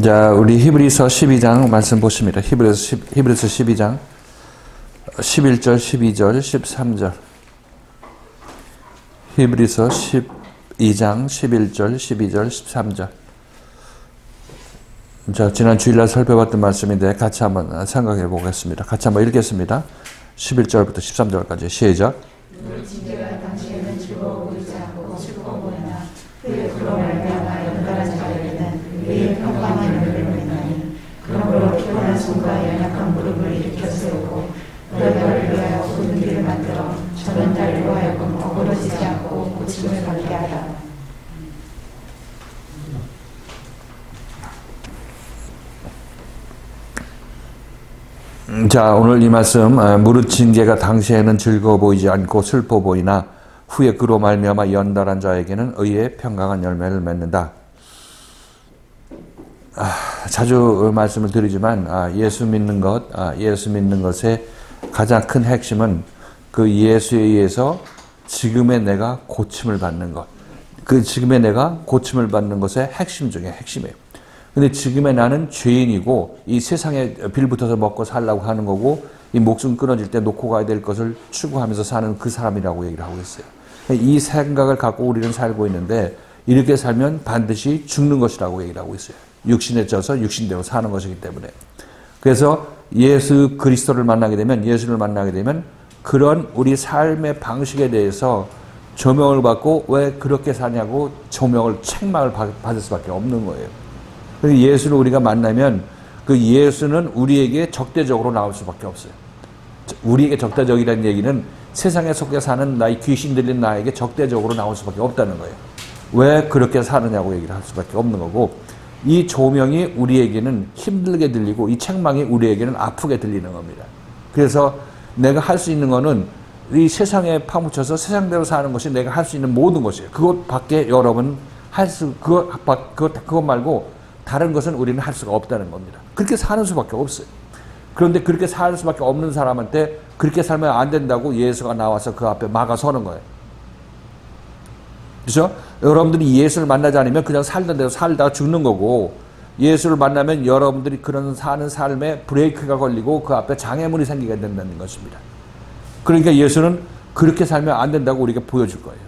자, 우리 히브리서 12장 말씀 보십니다. 히브리서 12장 11절, 12절, 13절. 히브리서 12장 11절, 12절, 13절. 자, 지난 주일날 살펴봤던 말씀인데 같이 한번 생각해 보겠습니다. 같이 한번 읽겠습니다. 11절부터 13절까지 시작. 우리 징계가 당시에는 즐거워 보이지 않고 슬퍼 보이나 그의 그로 말미암아 연단한 자에게는 의의 평강한 열매를 맺나니 그러므로 피곤한 손과 연약한 무릎을 일으켜 세우고 너희를 위하여 굽는 길을 만들어 저는 달리로 하여금 어그러지지 않고 고침을 받게 하라. 자, 오늘 이 말씀 무릇 징계가 당시에는 즐거워 보이지 않고 슬퍼 보이나 후에 그로 말미암아 연단한 자에게는 의의 평강한 열매를 맺는다. 자주 말씀을 드리지만 예수 믿는 것의 가장 큰 핵심은 그 예수에 의해서 지금의 내가 고침을 받는 것, 그 지금의 내가 고침을 받는 것의 핵심 중에 핵심이에요. 근데 지금의 나는 죄인이고 이 세상에 빌붙어서 먹고 살라고 하는 거고 이 목숨 끊어질 때 놓고 가야 될 것을 추구하면서 사는 그 사람이라고 얘기를 하고 있어요. 이 생각을 갖고 우리는 살고 있는데 이렇게 살면 반드시 죽는 것이라고 얘기를 하고 있어요. 육신에 쪄서 육신대로 사는 것이기 때문에. 그래서 예수 그리스도를 만나게 되면, 예수를 만나게 되면 그런 우리 삶의 방식에 대해서 조명을 받고 왜 그렇게 사냐고 조명을, 책망을 받을 수밖에 없는 거예요. 예수를 우리가 만나면 그 예수는 우리에게 적대적으로 나올 수밖에 없어요. 우리에게 적대적이라는 얘기는 세상에 속해 사는 나의 귀신 들린 나에게 적대적으로 나올 수밖에 없다는 거예요. 왜 그렇게 사느냐고 얘기를 할 수밖에 없는 거고, 이 조명이 우리에게는 힘들게 들리고 이 책망이 우리에게는 아프게 들리는 겁니다. 그래서 내가 할 수 있는 거는 이 세상에 파묻혀서 세상대로 사는 것이 내가 할 수 있는 모든 것이에요. 그것밖에 여러분 그것 말고 다른 것은 우리는 할 수가 없다는 겁니다. 그렇게 사는 수밖에 없어요. 그런데 그렇게 살 수밖에 없는 사람한테 그렇게 살면 안 된다고 예수가 나와서 그 앞에 막아서는 거예요. 그렇죠? 여러분들이 예수를 만나지 않으면 그냥 살던 대로 살다가 죽는 거고, 예수를 만나면 여러분들이 그런 사는 삶에 브레이크가 걸리고 그 앞에 장애물이 생기게 된다는 것입니다. 그러니까 예수는 그렇게 살면 안 된다고 우리에게 보여줄 거예요.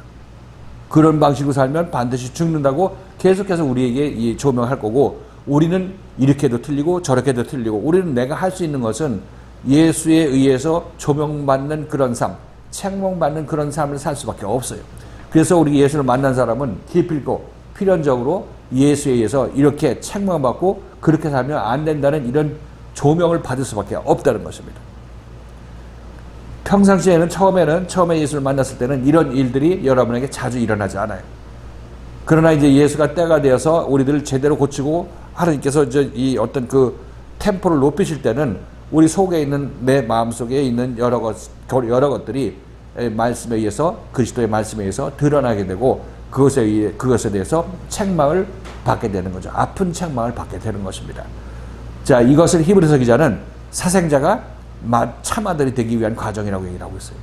그런 방식으로 살면 반드시 죽는다고 계속해서 우리에게 조명할 거고, 우리는 이렇게도 틀리고 저렇게도 틀리고, 우리는 내가 할 수 있는 것은 예수에 의해서 조명받는 그런 삶, 책망받는 그런 삶을 살 수밖에 없어요. 그래서 우리 예수를 만난 사람은 기필코 필연적으로 예수에 의해서 이렇게 책망받고 그렇게 살면 안 된다는 이런 조명을 받을 수밖에 없다는 것입니다. 평상시에는 처음에 예수를 만났을 때는 이런 일들이 여러분에게 자주 일어나지 않아요. 그러나 이제 예수가 때가 되어서 우리들을 제대로 고치고 하나님께서 이 어떤 그 템포를 높이실 때는 우리 속에 있는, 내 마음속에 있는 여러 것들이 말씀에 의해서, 그리스도의 말씀에 의해서 드러나게 되고 그것에 대해서 책망을 받게 되는 거죠. 아픈 책망을 받게 되는 것입니다. 자, 이것을 히브리서 기자는 사생자가 참아들이 되기 위한 과정이라고 얘기를 하고 있어요.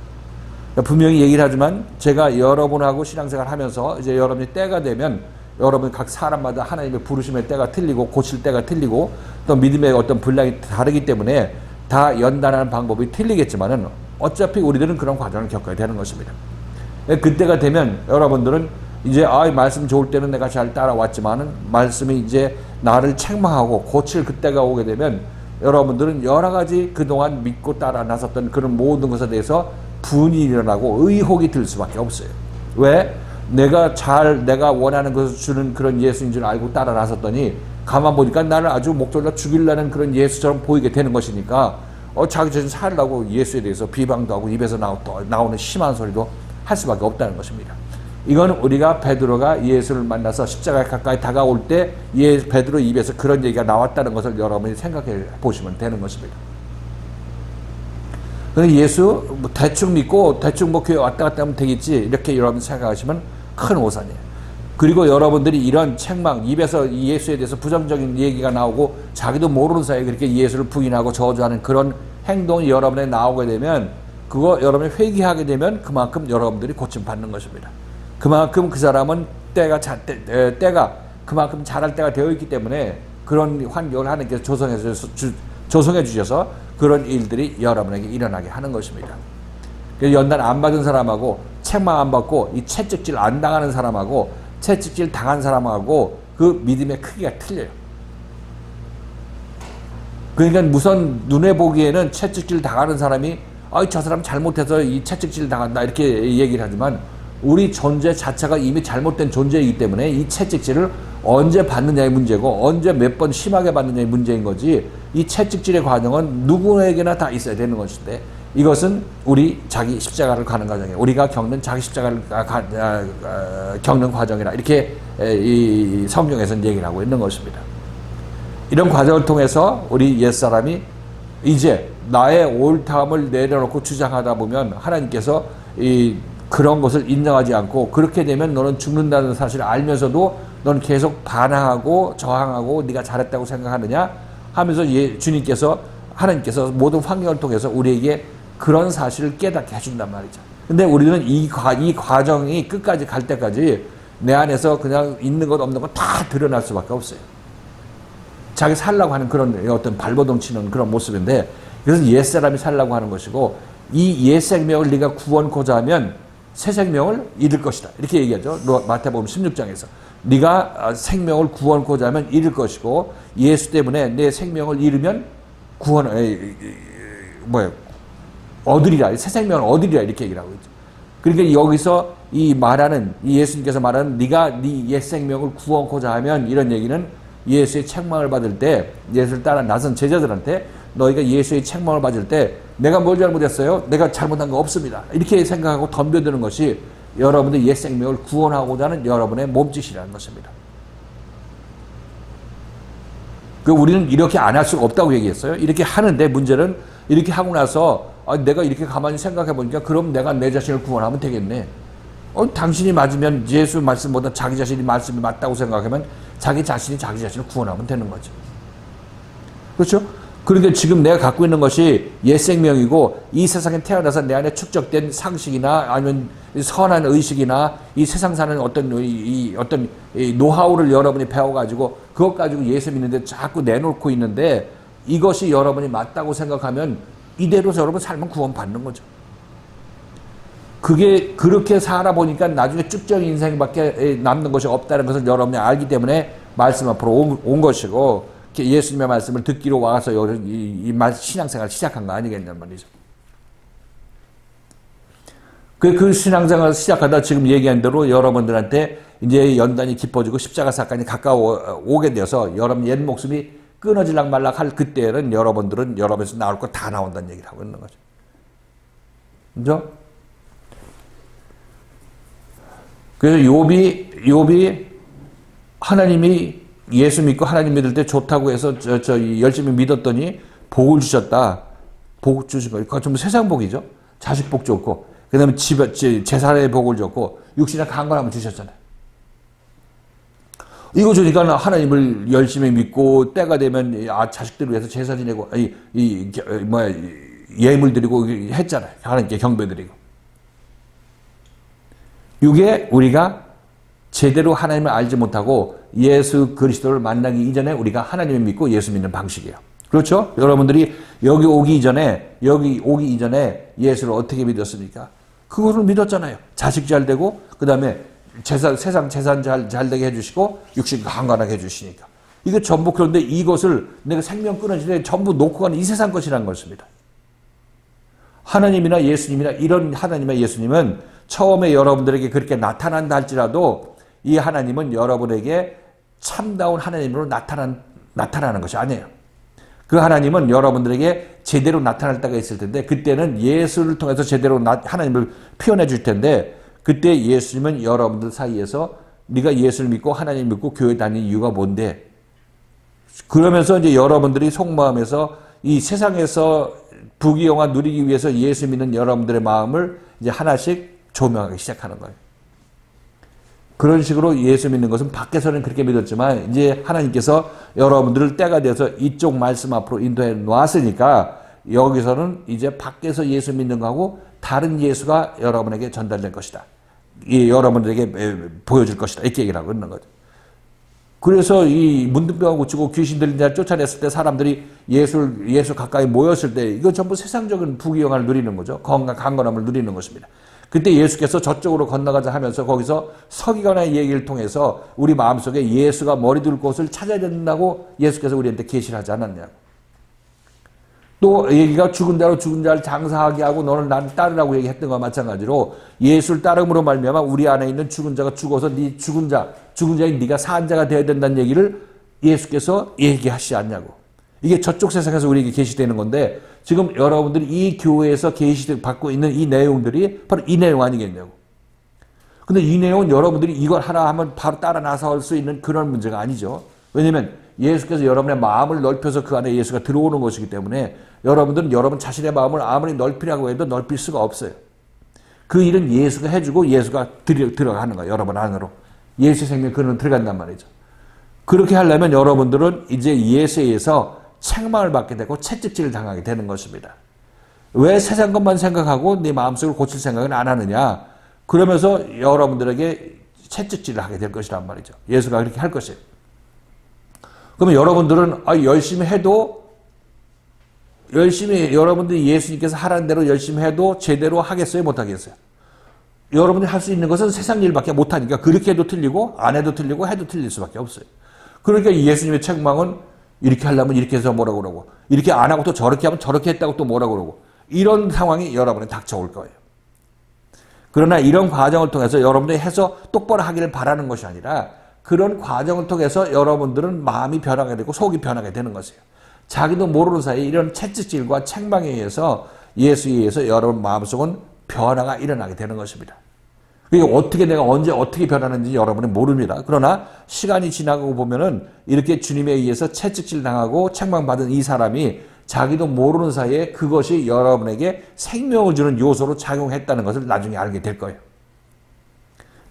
그러니까 분명히 얘기를 하지만 제가 여러분하고 신앙생활 하면서 이제 여러분이 때가 되면 여러분 각 사람마다 하나님의 부르심의 때가 틀리고 고칠 때가 틀리고 또 믿음의 어떤 분량이 다르기 때문에 다 연단하는 방법이 틀리겠지만은 어차피 우리들은 그런 과정을 겪어야 되는 것입니다. 그때가 되면 여러분들은 이제 말씀 좋을 때는 내가 잘 따라왔지만은 말씀이 이제 나를 책망하고 고칠 그때가 오게 되면 여러분들은 여러 가지 그동안 믿고 따라 나섰던 그런 모든 것에 대해서 분이 일어나고 의혹이 들 수밖에 없어요. 왜? 내가 원하는 것을 주는 그런 예수인 줄 알고 따라 나섰더니 가만 보니까 나를 아주 목졸라 죽이려는 그런 예수처럼 보이게 되는 것이니까 자기 자신 살라고 예수에 대해서 비방도 하고 입에서 나오는 심한 소리도 할 수밖에 없다는 것입니다. 이건 우리가 베드로가 예수를 만나서 십자가에 가까이 다가올 때 베드로 입에서 그런 얘기가 나왔다는 것을 여러분이 생각해 보시면 되는 것입니다. 예수 대충 믿고 대충 교회 왔다 갔다 하면 되겠지 이렇게 여러분 생각하시면 큰 오산이에요. 그리고 여러분들이 이런 책망, 입에서 예수에 대해서 부정적인 얘기가 나오고 자기도 모르는 사이에 그렇게 예수를 부인하고 저주하는 그런 행동이 여러분에 나오게 되면 그거 여러분이 회개하게 되면 그만큼 여러분들이 고침받는 것입니다. 그만큼 그 사람은 때가 그만큼 잘할 때가 되어 있기 때문에 그런 환경을 하나님께서 조성해 주셔서 그런 일들이 여러분에게 일어나게 하는 것입니다. 연단 안 받은 사람하고 책망 안 받고 이 채찍질 안 당하는 사람하고 채찍질 당한 사람하고 그 믿음의 크기가 틀려요. 그러니까 우선 눈에 보기에는 채찍질 당하는 사람이 저 사람 잘못해서 이 채찍질 당한다 이렇게 얘기를 하지만 우리 존재 자체가 이미 잘못된 존재이기 때문에 이 채찍질을 언제 받느냐의 문제고 언제 몇 번 심하게 받느냐의 문제인 거지 이 채찍질의 과정은 누구에게나 다 있어야 되는 것인데 이것은 우리 자기 십자가를 가는 과정이에요. 우리가 겪는 자기 십자가를 겪는 과정이라 이렇게 이 성경에서는 얘기를 하고 있는 것입니다. 이런 과정을 통해서 우리 옛사람이 이제 나의 옳다함을 내려놓고 주장하다 보면 하나님께서 그런 것을 인정하지 않고 그렇게 되면 너는 죽는다는 사실을 알면서도 너는 계속 반항하고 저항하고 네가 잘했다고 생각하느냐 하면서 주님께서 하나님께서 모든 환경을 통해서 우리에게 그런 사실을 깨닫게 해준단 말이죠. 근데 우리는 이 과정이 끝까지 갈 때까지 내 안에서 그냥 있는 것 없는 것 다 드러날 수밖에 없어요. 자기 살라고 하는 그런 어떤 발버둥 치는 그런 모습인데 그래서 옛사람이 살라고 하는 것이고 이 옛 생명을 네가 구원코자 하면 새 생명을 잃을 것이다. 이렇게 얘기하죠. 마태복음 16장에서. 네가 생명을 구원코자 하면 잃을 것이고 예수 때문에 내 생명을 잃으면 얻으리라. 새 생명을 얻으리라. 이렇게 얘기를 하고 있죠. 그러니까 여기서 이 예수님께서 말하는 네가 네 옛 생명을 구원코자 하면 이런 얘기는 예수의 책망을 받을 때 예수를 따라 나선 제자들한테 너희가 예수의 책망을 받을 때 내가 뭘 잘못했어요? 내가 잘못한 거 없습니다. 이렇게 생각하고 덤벼드는 것이 여러분의 옛 생명을 구원하고자 하는 여러분의 몸짓이라는 것입니다. 우리는 이렇게 안 할 수가 없다고 얘기했어요. 이렇게 하는데 문제는 이렇게 하고 나서 내가 이렇게 가만히 생각해 보니까 그럼 내가 내 자신을 구원하면 되겠네. 당신이 맞으면 예수 말씀보다 자기 자신이 말씀이 맞다고 생각하면 자기 자신이 자기 자신을 구원하면 되는 거죠. 그렇죠? 그러니까 지금 내가 갖고 있는 것이 옛 생명이고 이 세상에 태어나서 내 안에 축적된 상식이나 아니면 선한 의식이나 이 세상 사는 어떤 노하우를 여러분이 배워가지고 그것 가지고 예수 믿는데 자꾸 내놓고 있는데 이것이 여러분이 맞다고 생각하면 이대로 여러분 살면 구원받는 거죠. 그게 그렇게 살아보니까 나중에 쭉정이 인생밖에 남는 것이 없다는 것을 여러분이 알기 때문에 말씀 앞으로 온 것이고 예수님의 말씀을 듣기로 와서 이 신앙생활을 시작한 거 아니겠냔 말이죠. 그 신앙생활을 시작하다 지금 얘기한 대로 여러분들한테 이제 연단이 깊어지고 십자가 사건이 가까워 오게 돼서 여러분 옛 목숨이 끊어질락 말락 할 그때는 여러분들은 여러분에서 나올 거 다 나온다는 얘기를 하고 있는 거죠. 그죠? 그래서 욥이 하나님이 예수 믿고 하나님 믿을 때 좋다고 해서 열심히 믿었더니 복을 주셨다. 복 주신 거. 그건 전부 세상 복이죠. 자식 복 줬고, 그 다음에 재산의 복을 줬고, 육신의 강건함을 주셨잖아요. 이거 주니까 하나님을 열심히 믿고, 때가 되면 자식들을 위해서 제사 지내고, 예물 드리고 했잖아요. 하나님께 경배 드리고. 이게 우리가 제대로 하나님을 알지 못하고 예수 그리스도를 만나기 이전에 우리가 하나님을 믿고 예수 믿는 방식이에요. 그렇죠? 여러분들이 여기 오기 이전에 예수를 어떻게 믿었습니까? 그거를 믿었잖아요. 자식 잘 되고 그 다음에 세상 재산 잘 되게 해주시고 육신 강건하게 해주시니까. 이게 전부 그런데 이것을 내가 생명 끊어질 때 전부 놓고 가는 이 세상 것이라는 것입니다. 하나님이나 예수님이나 이런 하나님과 예수님은 처음에 여러분들에게 그렇게 나타난다 할지라도 이 하나님은 여러분에게 참다운 하나님으로 나타나는 것이 아니에요. 그 하나님은 여러분들에게 제대로 나타날 때가 있을 텐데 그때는 예수를 통해서 제대로 하나님을 표현해 줄 텐데 그때 예수님은 여러분들 사이에서 네가 예수를 믿고 하나님 믿고 교회 다니는 이유가 뭔데? 그러면서 이제 여러분들이 속마음에서 이 세상에서 부귀영화 누리기 위해서 예수 믿는 여러분들의 마음을 이제 하나씩 조명하기 시작하는 거예요. 그런 식으로 예수 믿는 것은 밖에서는 그렇게 믿었지만 이제 하나님께서 여러분들을 때가 돼서 이쪽 말씀 앞으로 인도해 놨으니까 여기서는 이제 밖에서 예수 믿는 거하고 다른 예수가 여러분에게 전달될 것이다. 여러분들에게 보여줄 것이다. 이렇게 얘기를 하고 있는 거죠. 그래서 이 문둥병을 고치고 귀신 들린 자를 쫓아냈을 때 사람들이 예수 가까이 모였을 때 이거 전부 세상적인 부귀영화를 누리는 거죠. 강건함을 누리는 것입니다. 그때 예수께서 저쪽으로 건너가자 하면서 거기서 서기관의 얘기를 통해서 우리 마음속에 예수가 머리 둘 곳을 찾아야 된다고 예수께서 우리한테 계시를 하지 않았냐고. 또 얘기가 죽은 자로 죽은 자를 장사하게 하고 너는 나를 따르라고 얘기했던 것과 마찬가지로 예수를 따름으로 말미암아 우리 안에 있는 죽은 자가 죽어서 네 죽은 자인 네가 산 자가 되어야 된다는 얘기를 예수께서 얘기하시지 않냐고. 이게 저쪽 세상에서 우리에게 계시되는 건데 지금 여러분들이 이 교회에서 계시받고 있는 이 내용들이 바로 이 내용 아니겠냐고. 근데 이 내용은 여러분들이 이걸 하나 하면 바로 따라 나설 수 있는 그런 문제가 아니죠. 왜냐면 예수께서 여러분의 마음을 넓혀서 그 안에 예수가 들어오는 것이기 때문에 여러분들은 여러분 자신의 마음을 아무리 넓히라고 해도 넓힐 수가 없어요. 그 일은 예수가 해주고 예수가 들어가는 거예요. 여러분 안으로. 예수의 생명이 그는 들어간단 말이죠. 그렇게 하려면 여러분들은 이제 예수에 의해서 책망을 받게 되고 채찍질을 당하게 되는 것입니다. 왜 세상 것만 생각하고 네 마음속을 고칠 생각은 안 하느냐. 그러면서 여러분들에게 채찍질을 하게 될 것이란 말이죠. 예수가 그렇게 할 것이에요. 그러면 여러분들은 열심히 해도 여러분들이 예수님께서 하라는 대로 열심히 해도 제대로 하겠어요? 못하겠어요? 여러분이 할 수 있는 것은 세상 일밖에 못하니까 그렇게 해도 틀리고 안 해도 틀리고 해도 틀릴 수밖에 없어요. 그러니까 예수님의 책망은 이렇게 하려면 이렇게 해서 뭐라고 그러고 이렇게 안 하고 또 저렇게 하면 저렇게 했다고 또 뭐라고 그러고 이런 상황이 여러분에 닥쳐올 거예요. 그러나 이런 과정을 통해서 여러분들이 해서 똑바로 하기를 바라는 것이 아니라 그런 과정을 통해서 여러분들은 마음이 변하게 되고 속이 변하게 되는 것이에요. 자기도 모르는 사이에 이런 채찍질과 책망에 의해서 예수에 의해서 여러분 마음속은 변화가 일어나게 되는 것입니다. 이게 어떻게 내가 언제 어떻게 변하는지 여러분은 모릅니다. 그러나 시간이 지나고 보면은 이렇게 주님에 의해서 채찍질 당하고 책망받은 이 사람이 자기도 모르는 사이에 그것이 여러분에게 생명을 주는 요소로 작용했다는 것을 나중에 알게 될 거예요.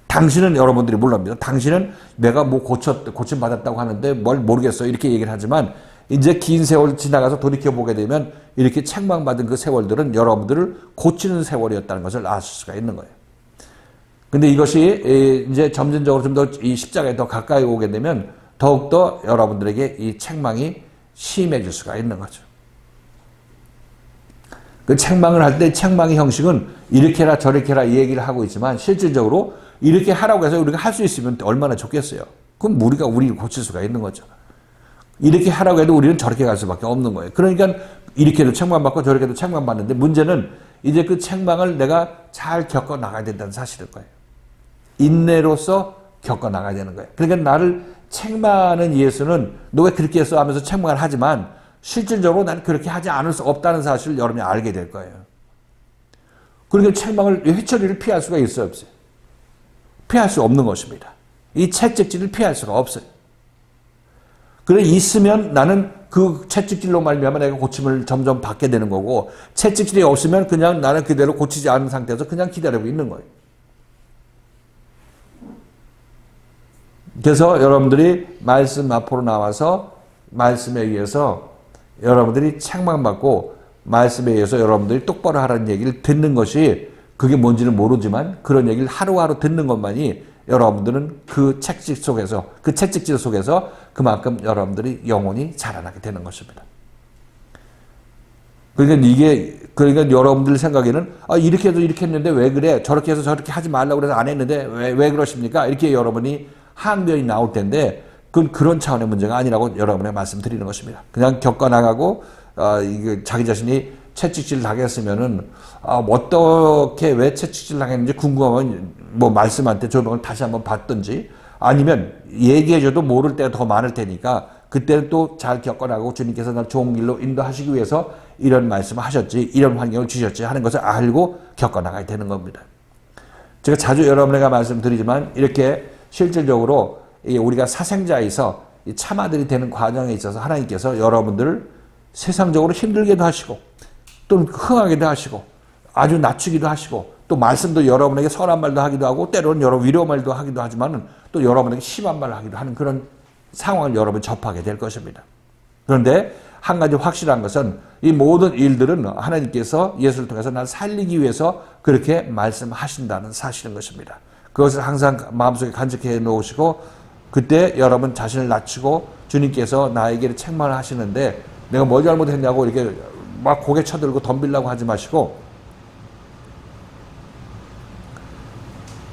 당신은 여러분들이 몰랍니다. 당신은 내가 뭐 고침받았다고 하는데 뭘 모르겠어요. 이렇게 얘기를 하지만 이제 긴 세월 지나가서 돌이켜보게 되면 이렇게 책망받은 그 세월들은 여러분들을 고치는 세월이었다는 것을 알 수가 있는 거예요. 근데 이것이 이제 점진적으로 좀 더 이 십자가에 더 가까이 오게 되면 더욱더 여러분들에게 이 책망이 심해질 수가 있는 거죠. 그 책망을 할 때 책망의 형식은 이렇게 해라 저렇게 해라 이 얘기를 하고 있지만 실질적으로 이렇게 하라고 해서 우리가 할 수 있으면 얼마나 좋겠어요. 그럼 우리가 우리를 고칠 수가 있는 거죠. 이렇게 하라고 해도 우리는 저렇게 갈 수밖에 없는 거예요. 그러니까 이렇게도 책망받고 저렇게도 책망받는데 문제는 이제 그 책망을 내가 잘 겪어 나가야 된다는 사실일 거예요. 인내로서 겪어 나가야 되는 거예요. 그러니까 나를 책망하는 예수는 너 왜 그렇게 했어 하면서 책망을 하지만 실질적으로 나는 그렇게 하지 않을 수 없다는 사실을 여러분이 알게 될 거예요. 그러니까 책망을 회초리를 피할 수가 있어요, 없어요? 피할 수 없는 것입니다. 이 채찍질을 피할 수가 없어요. 그래 있으면 나는 그 채찍질로 말미암아 내가 고침을 점점 받게 되는 거고 채찍질이 없으면 그냥 나는 그대로 고치지 않은 상태에서 그냥 기다리고 있는 거예요. 그래서 여러분들이 말씀 앞으로 나와서 말씀에 의해서 여러분들이 책망받고 말씀에 의해서 여러분들이 똑바로 하라는 얘기를 듣는 것이 그게 뭔지는 모르지만 그런 얘기를 하루하루 듣는 것만이 여러분들은 그 채찍질 속에서 그만큼 여러분들이 영혼이 자라나게 되는 것입니다. 그러니까 여러분들 생각에는 이렇게 해도 이렇게 했는데 왜 그래? 저렇게 해서 저렇게 하지 말라고 그래서 안 했는데 왜 그러십니까? 이렇게 여러분이 항변이 나올 텐데 그건 그런 차원의 문제가 아니라고 여러분에 말씀드리는 것입니다. 그냥 겪어나가고 자기 자신이 채찍질 당했으면은 어떻게 왜 채찍질 당했는지 궁금하면 뭐 말씀한테 조명을 다시 한번 받든지 아니면 얘기해줘도 모를 때가 더 많을 테니까 그때는 또 잘 겪어나가고 주님께서 날 좋은 길로 인도하시기 위해서 이런 말씀을 하셨지 이런 환경을 주셨지 하는 것을 알고 겪어나가야 되는 겁니다. 제가 자주 여러분에게 말씀드리지만 이렇게 실질적으로 우리가 사생자에서 참아들이 되는 과정에 있어서 하나님께서 여러분들을 세상적으로 힘들게도 하시고 또 흥하게도 하시고 아주 낮추기도 하시고 또 말씀도 여러분에게 선한 말도 하기도 하고 때로는 여러분 위로 말도 하기도 하지만 또 여러분에게 심한 말을 하기도 하는 그런 상황을 여러분이 접하게 될 것입니다. 그런데 한 가지 확실한 것은 이 모든 일들은 하나님께서 예수를 통해서 날 살리기 위해서 그렇게 말씀하신다는 사실인 것입니다. 그것을 항상 마음속에 간직해 놓으시고 그때 여러분 자신을 낮추고 주님께서 나에게 책망을 하시는데 내가 뭘 잘못했냐고 이렇게 막 고개 쳐들고 덤비려고 하지 마시고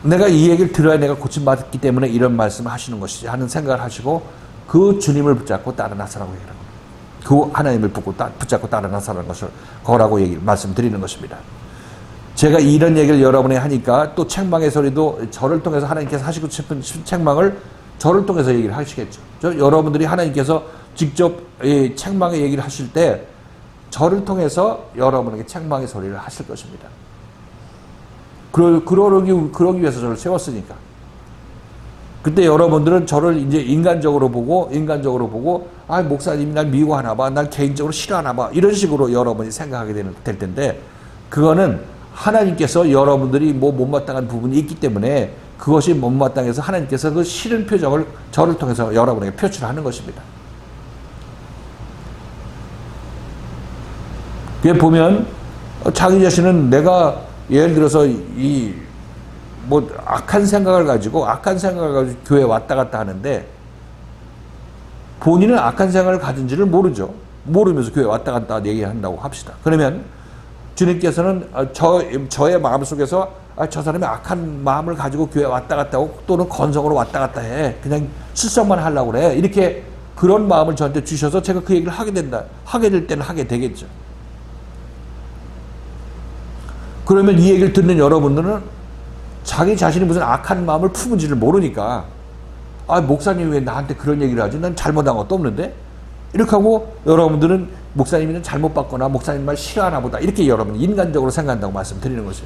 내가 이 얘기를 들어야 내가 고침받았기 때문에 이런 말씀을 하시는 것이지 하는 생각을 하시고 그 주님을 붙잡고 따라 나서라고 얘기를 합니다. 그 하나님을 붙잡고 따라 나서라는 것을 거라고 말씀드리는 것입니다. 제가 이런 얘기를 여러분에 하니까 또 책망의 소리도 저를 통해서 하나님께서 하시고 싶은 책망을 저를 통해서 얘기를 하시겠죠. 여러분들이 하나님께서 직접 이 책망의 얘기를 하실 때 저를 통해서 여러분에게 책망의 소리를 하실 것입니다. 그러기 위해서 저를 세웠으니까. 그때 여러분들은 저를 이제 인간적으로 보고, 아, 목사님이 날 미워하나 봐, 날 개인적으로 싫어하나 봐, 이런 식으로 여러분이 생각하게 될 텐데, 그거는 하나님께서 여러분들이 뭐 못마땅한 부분이 있기 때문에 그것이 못마땅해서 하나님께서 그 싫은 표정을 저를 통해서 여러분에게 표출하는 것입니다. 그게 보면 자기 자신은 내가 예를 들어서 악한 생각을 가지고 교회에 왔다 갔다 하는데 본인은 악한 생각을 가진지를 모르죠. 모르면서 교회에 왔다 갔다 얘기한다고 합시다. 그러면 주님께서는 저의 마음속에서 저 사람이 악한 마음을 가지고 교회에 왔다 갔다 하고 또는 건성으로 왔다 갔다 해. 그냥 출석만 하려고 그래. 이렇게 그런 마음을 저한테 주셔서 제가 그 얘기를 하게 될 때는 하게 되겠죠. 그러면 이 얘기를 듣는 여러분들은 자기 자신이 무슨 악한 마음을 품은지를 모르니까 목사님이 왜 나한테 그런 얘기를 하지? 난 잘못한 것도 없는데? 이렇게 하고 여러분들은 목사님이 잘못 받거나 목사님 말 싫어하나 보다 이렇게 여러분 인간적으로 생각한다고 말씀드리는 거죠.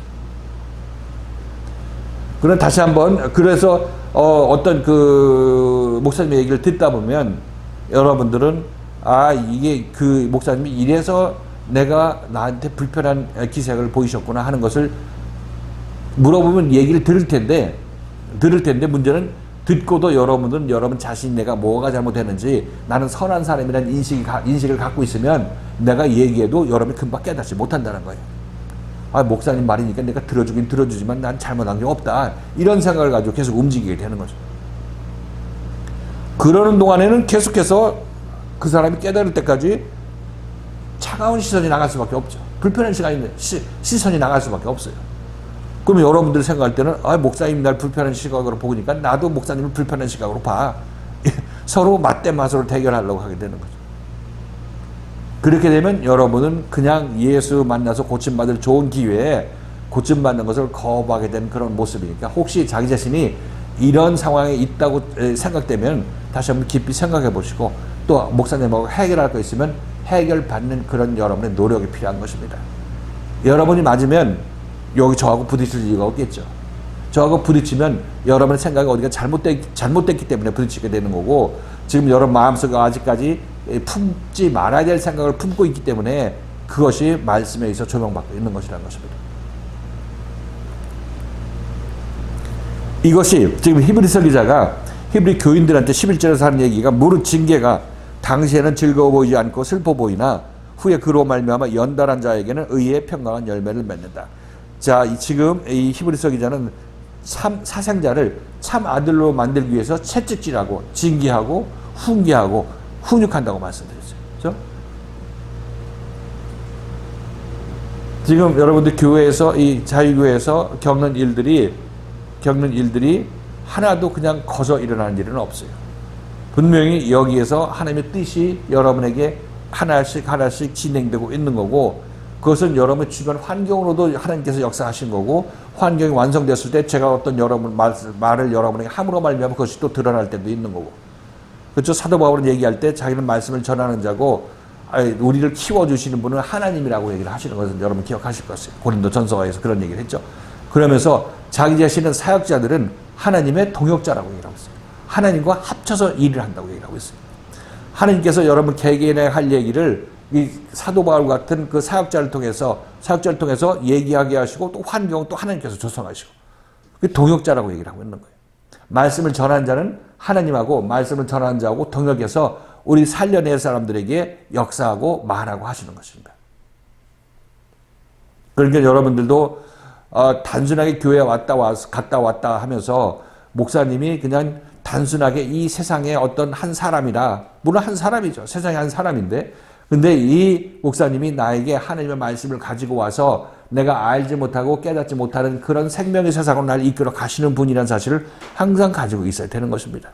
그럼 다시 한번 그래서 어떤 그 목사님의 얘기를 듣다 보면 여러분들은 이게 그 목사님이 이래서 내가 나한테 불편한 기색을 보이셨구나 하는 것을 물어보면 얘기를 들을 텐데 문제는 듣고도 여러분들은 여러분 자신이 내가 뭐가 잘못했는지 나는 선한 사람이라는 인식을 갖고 있으면 내가 얘기해도 여러분이 금방 깨닫지 못한다는 거예요. 목사님 말이니까 내가 들어주긴 들어주지만 난 잘못한 게 없다. 이런 생각을 가지고 계속 움직이게 되는 거죠. 그러는 동안에는 계속해서 그 사람이 깨달을 때까지 차가운 시선이 나갈 수밖에 없죠. 불편한 시선이 나갈 수밖에 없어요. 그러면 여러분들이 생각할 때는 목사님 날 불편한 시각으로 보니까 나도 목사님을 불편한 시각으로 봐. 서로 맞대맛으로 대결하려고 하게 되는 거죠. 그렇게 되면 여러분은 그냥 예수 만나서 고침받을 좋은 기회에 고침받는 것을 거부하게 되는 그런 모습이니까 혹시 자기 자신이 이런 상황에 있다고 생각되면 다시 한번 깊이 생각해 보시고 또 목사님하고 해결할 거 있으면 해결받는 그런 여러분의 노력이 필요한 것입니다. 여러분이 맞으면 여기 저하고 부딪힐 이유가 없겠죠. 저하고 부딪히면 여러분의 생각이 어디가 잘못됐기 때문에 부딪히게 되는 거고 지금 여러분 마음속에 아직까지 품지 말아야 될 생각을 품고 있기 때문에 그것이 말씀에 의해서 조명받고 있는 것이라는 것입니다. 이것이 지금 히브리서 기자가 히브리 교인들한테 11절에서 하는 얘기가 무릇 징계가 당시에는 즐거워 보이지 않고 슬퍼 보이나 후에 그로 말미암아 연달한 자에게는 의의 평강한 열매를 맺는다. 자, 지금 이 히브리서 기자는 사생자를 참 아들로 만들기 위해서 채찍질하고 징계하고 훈계하고 훈육한다고 말씀드렸어요. 그렇죠? 지금 여러분들 교회에서 이 자유교회에서 겪는 일들이 하나도 그냥 거저 일어나는 일은 없어요. 분명히 여기에서 하나님의 뜻이 여러분에게 하나씩 진행되고 있는 거고 그것은 여러분의 주변 환경으로도 하나님께서 역사하신 거고 환경이 완성됐을 때 제가 어떤 여러분 말을 여러분에게 함으로 말미암아 그것이 또 드러날 때도 있는 거고 그렇죠? 사도 바울은 얘기할 때 자기는 말씀을 전하는 자고 우리를 키워주시는 분은 하나님이라고 얘기를 하시는 것을 여러분 기억하실 것이에요. 고린도전서에서 그런 얘기를 했죠. 그러면서 자기 자신은 사역자들은 하나님의 동역자라고 얘기하고 있어요. 하나님과 합쳐서 일을 한다고 얘기하고 있어요. 하나님께서 여러분 개개인의 할 얘기를 이 사도 바울 같은 그 사역자를 통해서 얘기하게 하시고 또 환경 또 하나님께서 조성하시고 그 동역자라고 얘기를 하고 있는 거예요. 말씀을 전하는 자는 하나님하고 말씀을 전하는 자하고 동역해서 우리 살려낼 사람들에게 역사하고 말하고 하시는 것입니다. 그러니까 여러분들도 단순하게 교회에 갔다 왔다 하면서 목사님이 그냥 단순하게 이 세상의 어떤 한 사람이라, 물론 한 사람이죠. 세상의 한 사람인데, 근데 이 목사님이 나에게 하나님의 말씀을 가지고 와서 내가 알지 못하고 깨닫지 못하는 그런 생명의 세상으로 날 이끌어 가시는 분이라는 사실을 항상 가지고 있어야 되는 것입니다.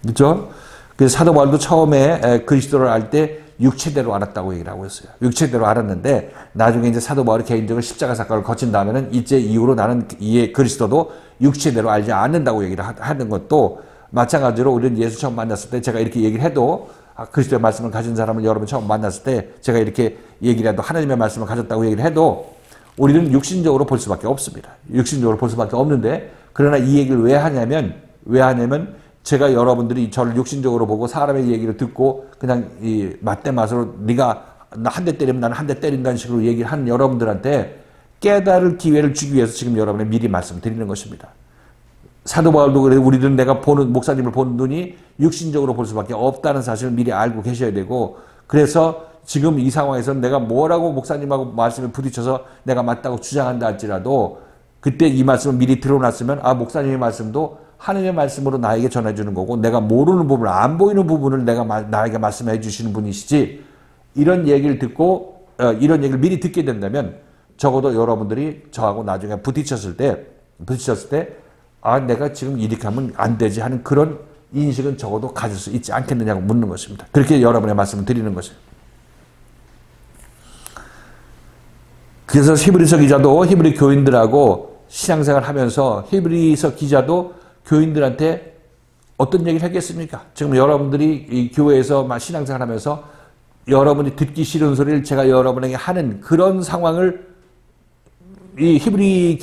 그렇죠? 그래서 사도 바울도 처음에 그리스도를 알 때 육체대로 알았다고 얘기를 하고 있어요. 육체대로 알았는데 나중에 이제 사도 바울이 개인적으로 십자가 사건을 거친 다음에는 이제 이후로 나는 이 그리스도도 육체대로 알지 않는다고 얘기를 하는 것도 마찬가지로 우리는 예수 처음 만났을 때 제가 이렇게 얘기를 해도 그리스도의 말씀을 가진 사람을 여러분 처음 만났을 때 제가 이렇게 얘기를 해도 하나님의 말씀을 가졌다고 얘기를 해도 우리는 육신적으로 볼 수밖에 없습니다. 육신적으로 볼 수밖에 없는데 그러나 이 얘기를 왜 하냐면 제가 여러분들이 저를 육신적으로 보고 사람의 얘기를 듣고 그냥 이 맞대맛으로 네가 나 한 대 때리면 나는 한 대 때린다는 식으로 얘기를 하는 여러분들한테 깨달을 기회를 주기 위해서 지금 여러분의 미리 말씀드리는 것입니다. 사도 바울도 그래도 우리는 내가 보는 목사님을 보는 눈이 육신적으로 볼 수밖에 없다는 사실을 미리 알고 계셔야 되고 그래서 지금 이 상황에서 내가 뭐라고 목사님하고 말씀에 부딪혀서 내가 맞다고 주장한다 할지라도 그때 이 말씀을 미리 들어놨으면 목사님의 말씀도 하나님의 말씀으로 나에게 전해주는 거고 내가 모르는 부분, 안 보이는 부분을 나에게 말씀해 주시는 분이시지 이런 얘기를 듣고 이런 얘기를 미리 듣게 된다면 적어도 여러분들이 저하고 나중에 부딪혔을 때 내가 지금 이렇게 하면 안 되지 하는 그런 인식은 적어도 가질 수 있지 않겠느냐고 묻는 것입니다. 그렇게 여러분의 말씀을 드리는 것이에요. 그래서 히브리서 기자도 히브리 교인들하고 신앙생활 하면서 히브리서 기자도 교인들한테 어떤 얘기를 하겠습니까? 지금 여러분들이 이 교회에서 신앙생활 하면서 여러분이 듣기 싫은 소리를 제가 여러분에게 하는 그런 상황을 이 히브리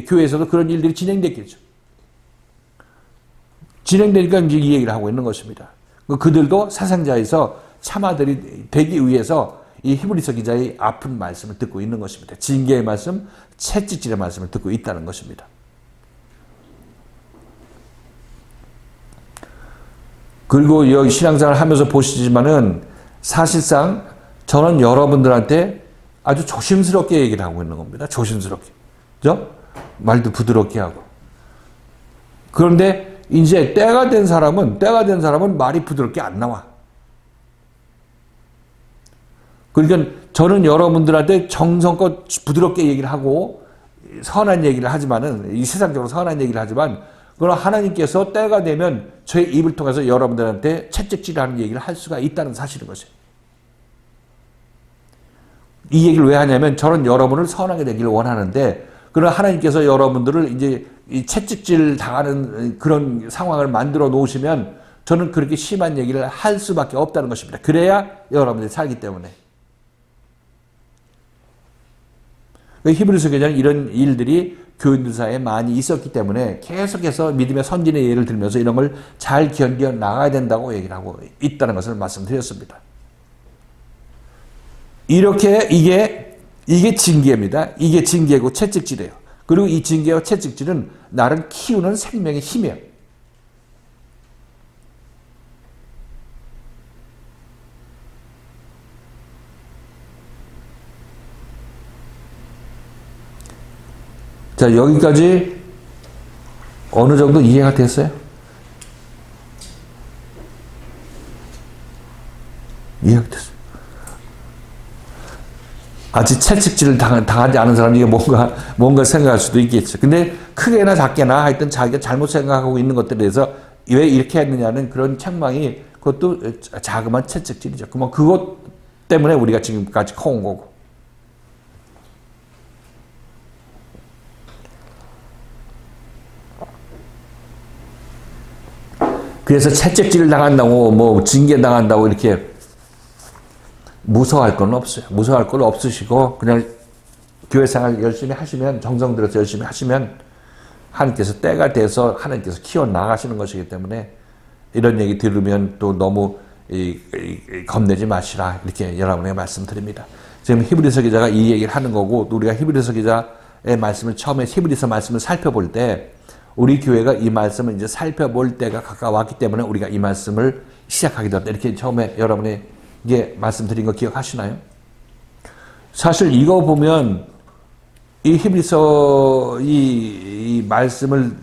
교회에서도 그런 일들이 진행됐겠죠. 진행되니까 이제 이 얘기를 하고 있는 것입니다. 그들도 사상자에서 참아들이 되기 위해서 이 히브리서 기자의 아픈 말씀을 듣고 있는 것입니다. 징계의 말씀, 채찍질의 말씀을 듣고 있다는 것입니다. 그리고 여기 신앙생활을 하면서 보시지만은 사실상 저는 여러분들한테 아주 조심스럽게 얘기를 하고 있는 겁니다. 조심스럽게. 그죠? 말도 부드럽게 하고. 그런데 이제 때가 된 사람은 말이 부드럽게 안 나와. 그러니까 저는 여러분들한테 정성껏 부드럽게 얘기를 하고 선한 얘기를 하지만은 이 세상적으로 선한 얘기를 하지만 그러나 하나님께서 때가 되면 저의 입을 통해서 여러분들한테 채찍질하는 얘기를 할 수가 있다는 사실인 것이에요. 이 얘기를 왜 하냐면 저는 여러분을 선하게 되기를 원하는데 그러나 하나님께서 여러분들을 이제 이 채찍질 당하는 그런 상황을 만들어 놓으시면 저는 그렇게 심한 얘기를 할 수밖에 없다는 것입니다. 그래야 여러분들이 살기 때문에. 히브리서 기자는 이런 일들이 교인들 사이에 많이 있었기 때문에 계속해서 믿음의 선진의 예를 들면서 이런 걸 잘 견뎌 나가야 된다고 얘기를 하고 있다는 것을 말씀드렸습니다. 이렇게 이게 징계입니다. 이게 징계고 채찍질이에요. 그리고 이 징계와 채찍질은 나를 키우는 생명의 힘이에요. 자, 여기까지 어느 정도 이해가 됐어요? 이해가 됐어요. 아직 채찍질을 당하지 않은 사람이 이게 뭔가 생각할 수도 있겠죠. 근데 크게나 작게나 하여튼 자기가 잘못 생각하고 있는 것들에 대해서 왜 이렇게 했느냐는 그런 책망이 그것도 자그마한 채찍질이죠. 그러면 그것 때문에 우리가 지금까지 커온 거고. 그래서 채찍질 당한다고 뭐 징계 당한다고 이렇게 무서워할 건 없어요. 무서워할 건 없으시고 그냥 교회 생활 열심히 하시면 정성 들여서 열심히 하시면 하나님께서 때가 돼서 하나님께서 키워 나가시는 것이기 때문에 이런 얘기 들으면 또 너무 겁내지 마시라 이렇게 여러분에게 말씀드립니다. 지금 히브리서 기자가 이 얘기를 하는 거고 우리가 히브리서 기자의 말씀을 처음에 히브리서 말씀을 살펴볼 때 우리 교회가 이 말씀을 이제 살펴볼 때가 가까웠기 때문에 우리가 이 말씀을 시작하게 되었다. 이렇게 처음에 여러분이 이게 말씀드린 거 기억하시나요? 사실 이거 보면 이 히브리서 이 말씀을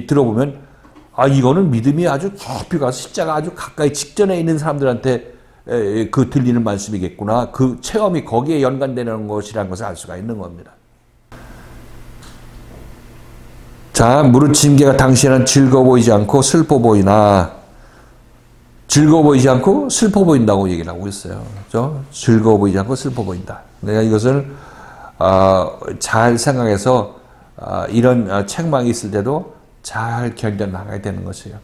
들어보면 이거는 믿음이 아주 깊이 가서 십자가 아주 가까이 직전에 있는 사람들한테 그 들리는 말씀이겠구나. 그 체험이 거기에 연관되는 것이라는 것을 알 수가 있는 겁니다. 자, 무릇 징계가 당시에는 즐거워 보이지 않고 슬퍼 보이나, 즐거워 보이지 않고 슬퍼 보인다고 얘기를 하고 있어요. 그렇죠? 즐거워 보이지 않고 슬퍼 보인다. 내가 이것을 잘 생각해서 이런 책망이 있을 때도 잘 견뎌나가야 되는 것이에요.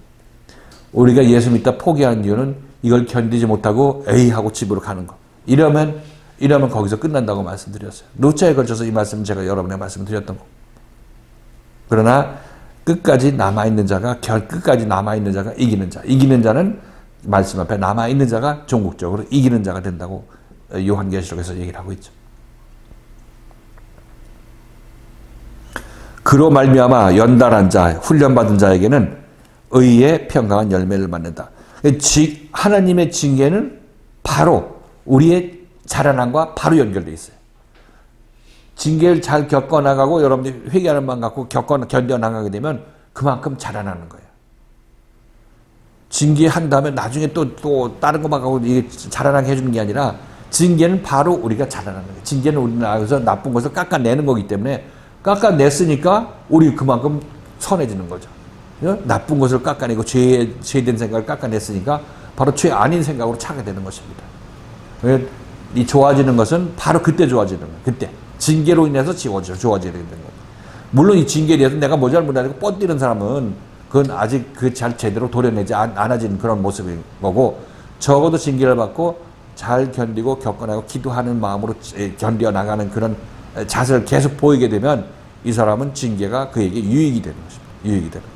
우리가 예수 믿다 포기하는 이유는 이걸 견디지 못하고 에이 하고 집으로 가는 거. 이러면 거기서 끝난다고 말씀드렸어요. 노자에 걸쳐서 이 말씀 제가 여러분의 말씀을 드렸던 거. 그러나 끝까지 남아있는 자가 이기는 자. 이기는 자는 말씀 앞에 남아있는 자가 종국적으로 이기는 자가 된다고 요한계시록에서 얘기를 하고 있죠. 그로 말미암아 연단한 자, 훈련받은 자에게는 의의 평강한 열매를 맺는다. 하나님의 징계는 바로 우리의 자라남과 바로 연결되어 있어요. 징계를 잘 겪어나가고 여러분들이 회개하는 마음 갖고 견뎌나가게 되면 그만큼 자라나는 거예요. 징계한 다음에 나중에 또 다른 것만 갖고 이게 자라나게 해주는 게 아니라 징계는 바로 우리가 자라나는 거예요. 징계는 우리나라에서 나쁜 것을 깎아내는 거기 때문에 깎아냈으니까 우리 그만큼 선해지는 거죠. 나쁜 것을 깎아내고 죄된 생각을 깎아냈으니까 바로 죄 아닌 생각으로 차게 되는 것입니다. 이 좋아지는 것은 바로 그때 좋아지는 거예요. 그때. 징계로 인해서 좋아지게 되는 거예요. 물론 이 징계에 대해서 내가 뭐 잘못하고 뻗뛰는 사람은 그건 아직 잘 제대로 도려내지 않아진 그런 모습인 거고, 적어도 징계를 받고 잘 견디고 겪어나고 기도하는 마음으로 견뎌나가는 그런 자세를 계속 보이게 되면 이 사람은 징계가 그에게 유익이 되는 것입니다. 유익이 되는.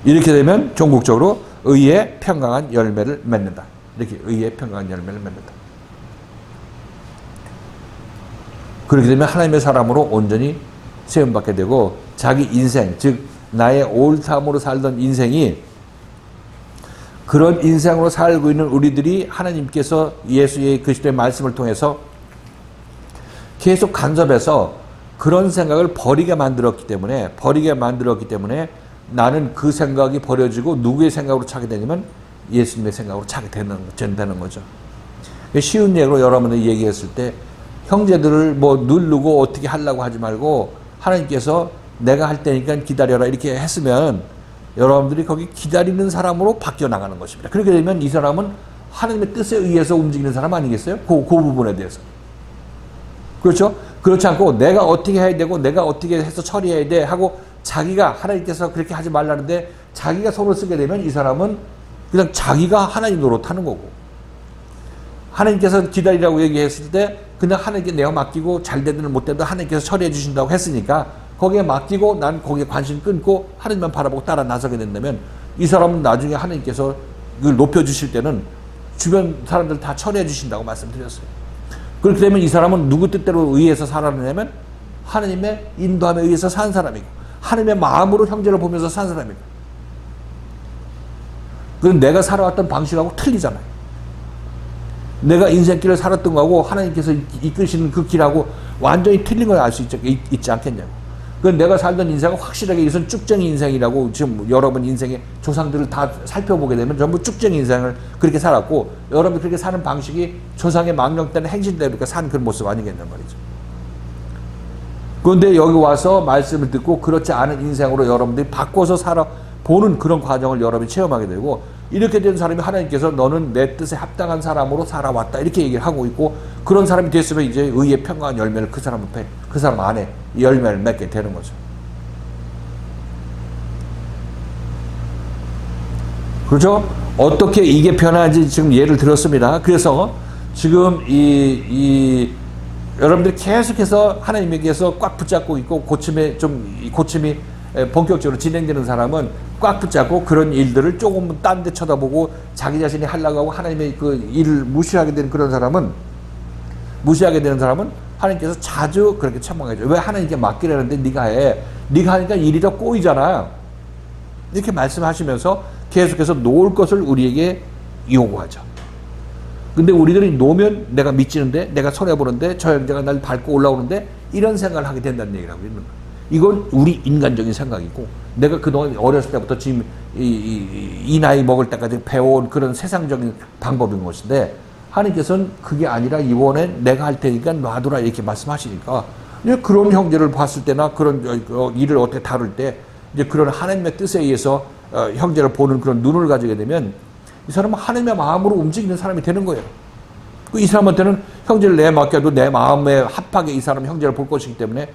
이렇게 되면 종국적으로 의의 평강한 열매를 맺는다. 이렇게 의의 평강한 열매를 맺는다. 그렇게 되면 하나님의 사람으로 온전히 세움받게 되고 자기 인생, 즉 나의 옳다함으로 살던 인생이 그런 인생으로 살고 있는 우리들이 하나님께서 예수의 그리스도의 말씀을 통해서 계속 간섭해서 그런 생각을 버리게 만들었기 때문에 나는 그 생각이 버려지고 누구의 생각으로 차게 되냐면 예수님의 생각으로 차게 된다는 거죠. 쉬운 예로 여러분이 얘기했을 때 형제들을 뭐 누르고 어떻게 하려고 하지 말고 하나님께서 내가 할 테니까 기다려라 이렇게 했으면 여러분들이 거기 기다리는 사람으로 바뀌어 나가는 것입니다. 그렇게 되면 이 사람은 하나님의 뜻에 의해서 움직이는 사람 아니겠어요? 그 부분에 대해서. 그렇죠? 그렇지 않고 내가 어떻게 해야 되고 내가 어떻게 해서 처리해야 돼 하고 자기가 하나님께서 그렇게 하지 말라는데 자기가 손을 쓰게 되면 이 사람은 그냥 자기가 하나님 노릇하는 거고, 하나님께서 기다리라고 얘기했을 때 그냥 하나님께 내가 맡기고 잘 되든 못 되든 하나님께서 처리해 주신다고 했으니까 거기에 맡기고 난 거기에 관심 끊고 하나님만 바라보고 따라 나서게 된다면 이 사람은 나중에 하나님께서 그걸 높여주실 때는 주변 사람들 다 처리해 주신다고 말씀드렸어요. 그렇게 되면 이 사람은 누구 뜻대로 의해서 살아내냐면 하나님의 인도함에 의해서 산 사람이고 하나님의 마음으로 형제를 보면서 산 사람이고, 그건 내가 살아왔던 방식하고 틀리잖아요. 내가 인생길을 살았던 거하고 하나님께서 이끄시는 그 길하고 완전히 틀린 걸 알 수 있지 않겠냐고. 그건 내가 살던 인생은 확실하게 이것은 쭉정이 인생이라고, 지금 여러분 인생의 조상들을 다 살펴보게 되면 전부 쭉정이 인생을 그렇게 살았고 여러분이 그렇게 사는 방식이 조상의 망령 때는 행실대로 산 그런 모습 아니겠냔 말이죠. 그런데 여기 와서 말씀을 듣고 그렇지 않은 인생으로 여러분들이 바꿔서 살아보는 그런 과정을 여러분이 체험하게 되고, 이렇게 된 사람이 하나님께서 너는 내 뜻에 합당한 사람으로 살아왔다 이렇게 얘기를 하고 있고, 그런 사람이 됐으면 이제 의의 평강한 열매를 그 사람 앞에, 그 사람 안에 열매를 맺게 되는 거죠. 그렇죠? 어떻게 이게 변하지 지금 예를 들었습니다. 그래서 지금 여러분들이 계속해서 하나님에게서 꽉 붙잡고 있고 고침이 본격적으로 진행되는 사람은 꽉 붙잡고 그런 일들을 조금 딴 데 쳐다보고 자기 자신이 하려고 하고 하나님의 그 일을 무시하게 되는 그런 사람은, 무시하게 되는 사람은 하나님께서 자주 그렇게 책망해줘요. 왜 하나님께 맡기라는데 네가 해. 네가 하니까 일이 더 꼬이잖아. 이렇게 말씀하시면서 계속해서 놓을 것을 우리에게 요구하죠. 근데 우리들이 놓으면 내가 미치는데, 내가 손해보는데, 저 형제가 날 밟고 올라오는데 이런 생각을 하게 된다는 얘기를 하고 있는 거예요. 이건 우리 인간적인 생각이고 내가 그동안 어렸을 때부터 지금 이 나이 먹을 때까지 배워온 그런 세상적인 방법인 것인데 하나님께서는 그게 아니라 이번에 내가 할 테니까 놔두라 이렇게 말씀하시니까 그런 형제를 봤을 때나 그런 일을 어떻게 다룰 때 이제 그런 하나님의 뜻에 의해서 형제를 보는 그런 눈을 가지게 되면 이 사람은 하나님의 마음으로 움직이는 사람이 되는 거예요. 이 사람한테는 형제를 내 맡겨도 내 마음에 합하게 이 사람 형제를 볼 것이기 때문에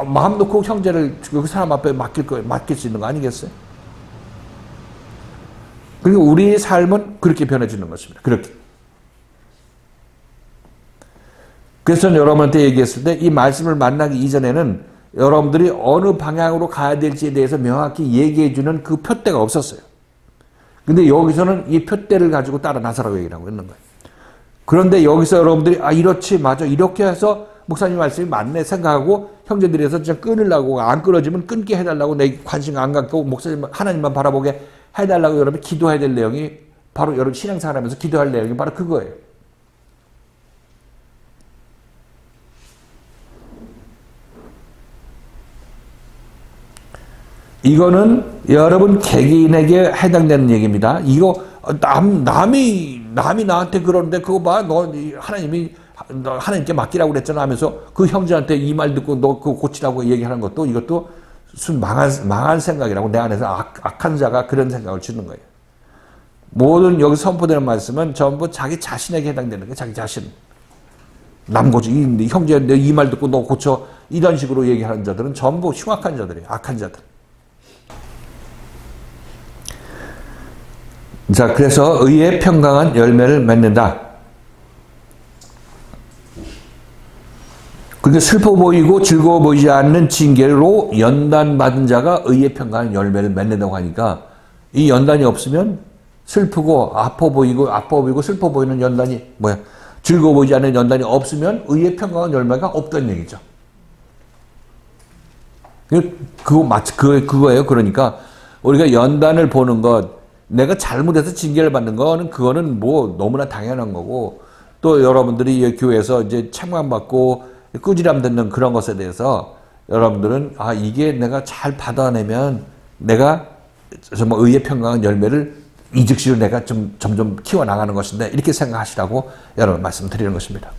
마음 놓고 형제를 그 사람 앞에 맡길 수 있는 거 아니겠어요? 그리고 우리의 삶은 그렇게 변해지는 것입니다. 그렇게. 그래서 여러분한테 얘기했을 때 이 말씀을 만나기 이전에는 여러분들이 어느 방향으로 가야 될지에 대해서 명확히 얘기해주는 그 표대가 없었어요. 근데 여기서는 이 표대를 가지고 따라 나서라고 얘기를 하고 있는 거예요. 그런데 여기서 여러분들이 이렇지 맞아 이렇게 해서 목사님 말씀이 맞네 생각하고 형제들이 해서 진짜 끊으려고 안 끊어지면 끊게 해달라고 내 관심 안 갖고 목사님 하나님만 바라보게 해달라고 여러분이 기도해야 될 내용이 바로 여러분 신앙생활하면서 기도할 내용이 바로 그거예요. 이거는 여러분 개개인에게 해당되는 얘기입니다. 이거 남이 나한테 그러는데 그거 봐 너 하나님께 맡기라고 그랬잖아 하면서 그 형제한테 이 말 듣고 너 그거 고치라고 얘기하는 것도 이것도 순 망한 생각이라고 내 안에서 악한 자가 그런 생각을 주는 거예요. 모든 여기 선포되는 말씀은 전부 자기 자신에게 해당되는 거예요. 자기 자신. 남 고치 형제 내 이 말 듣고 너 고쳐 이런 식으로 얘기하는 자들은 전부 흉악한 자들이에요. 악한 자들. 자, 그래서 의의 평강한 열매를 맺는다. 그러니까 슬퍼 보이고 즐거워 보이지 않는 징계로 연단받은 자가 의의 평강한 열매를 맺는다고 하니까 이 연단이 없으면 슬프고 아파 보이고 슬퍼 보이는 연단이 즐거워 보이지 않는 연단이 없으면 의의 평강한 열매가 없다는 얘기죠. 그거예요. 그러니까 우리가 연단을 보는 것 내가 잘못해서 징계를 받는 거는 그거는 뭐 너무나 당연한 거고 또 여러분들이 교회에서 이제 책망받고 꾸지람 듣는 그런 것에 대해서 여러분들은 이게 내가 잘 받아내면 내가 정말 의의 평강한 열매를 이 즉시로 내가 좀 점점 키워나가는 것인데 이렇게 생각하시라고 여러분 말씀드리는 것입니다.